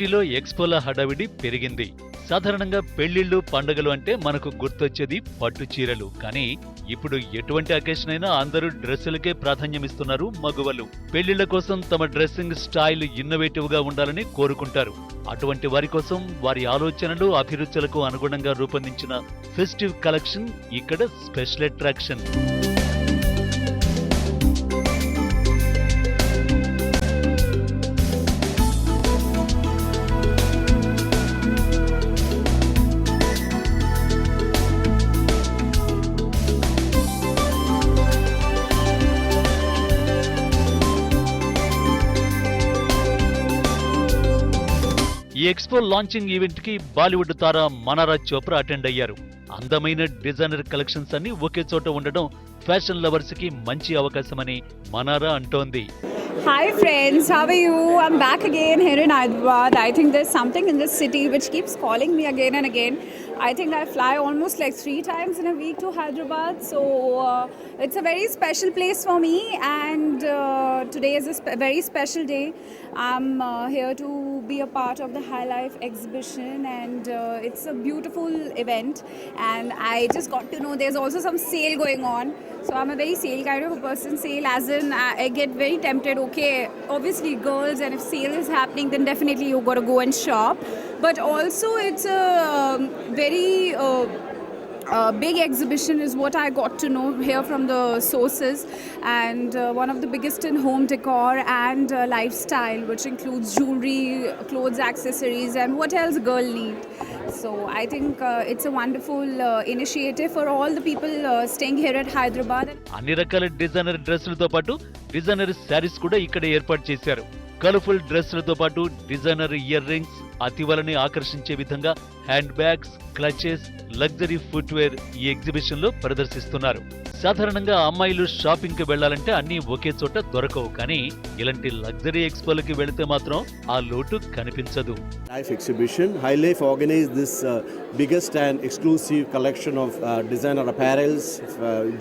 సిటీలో ఎక్స్పోల హడావిడి పెరిగింది. సాధారణంగా పెళ్లిళ్లు పండుగలు అంటే మనకు గుర్తొచ్చేది పట్టు చీరలు. కానీ ఇప్పుడు ఎటువంటి అకేషన్ అయినా అందరూ డ్రెస్సులకే ప్రాధాన్యమిస్తున్నారు మగువలు. పెళ్లిళ్ల కోసం తమ డ్రెస్సింగ్ స్టైల్ ఇన్నోవేటివ్ గా ఉండాలని కోరుకుంటారు. అటువంటి వారి కోసం వారి ఆలోచనలు అభిరుచులకు అనుగుణంగా రూపొందించిన ఫెస్టివ్ కలెక్షన్ ఇక్కడ స్పెషల్ అట్రాక్షన్. ఈ ఎక్స్పో లాంచింగ్ ఈవెంట్ కి బాలీవుడ్ తార మనారా చోప్రా అటెండ్ అయ్యారు. అందమైన డిజైనర్ కలెక్షన్స్ అన్ని ఒకే చోట ఉండడం ఫ్యాషన్ లవర్స్ కి మంచి అవకాశమని మనారా అంటోంది. Hi friends, how are you? I'm back again here in Hyderabad. I think there's something in this city which keeps calling me again and again. I think I fly almost like 3 times in a week to Hyderabad, so it's a very special place for me, and today is a very special day. I'm here to be a part of the High Life exhibition, and it's a beautiful event, and I just got to know there's also some sale going on. So I'm a very sale kind of a person. Sale as in I get very tempted. Okay, obviously girls, and if sale is happening, then definitely you got to go and shop. But also it's a very big exhibition is what I got to know here from the sources, and one of the biggest in home decor and lifestyle, which includes jewelry, clothes, accessories, and what else girl need. So I think it's a wonderful initiative for all the people staying here at Hyderabad. అన్ని రకాల designer డ్రెస్సులతో పాటు designer saris కూడా ఇక్కడ ఏర్పాటు చేశారు. Colourful డ్రెస్సులతో పాటు designer ear rings, అతివలని ఆకర్షించే విధంగా hand bags, clutches, luxury footwear ఈ ఎగ్జిబిషన్ లో ప్రదర్శిస్తున్నారు. సాధారణంగా అమ్మాయిలు షాపింగ్ కి వెళ్లాలంటే అన్ని ఒకే చోట దొరకవు. కానీ ఇలాంటి లగ్జరీ ఎక్స్పోలకి వెళితే మాత్రం ఆ లోటు కనిపించదు. Life exhibition, High Life organized this biggest and exclusive collection of designer apparels,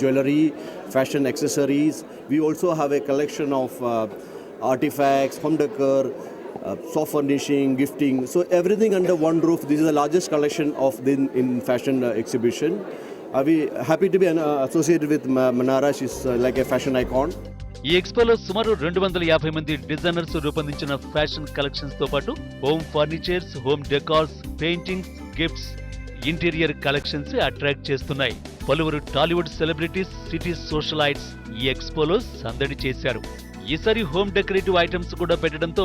jewelry, fashion accessories. We also have a collection of artifacts, home decor, soft furnishing, gifting. So everything under one roof. This is the largest collection of in fashion exhibition. We happy to be associated with Manara. She's like a fashion icon. ఈ ఎక్స్పోలో సుమారు 250 మంది designers రూపొందించిన fashion collections తో పాటు home furnitures, home decors, paintings, gifts, interior collections attract చేస్తున్నాయి. పలువురు Tollywood celebrities, city సోషలైట్స్ ఈ ఎక్స్పోలో సందడి చేశారు. ఈసారి హోమ్ డెకరేటివ్ ఐటమ్స్ కూడా పెట్టడంతో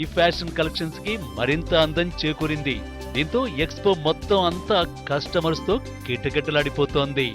ఈ ఫ్యాషన్ కలెక్షన్స్ కి మరింత అందం చేకూరింది. దీంతో ఎక్స్పో మొత్తం అంతా కస్టమర్స్ తో కిటకిటలాడిపోతోంది.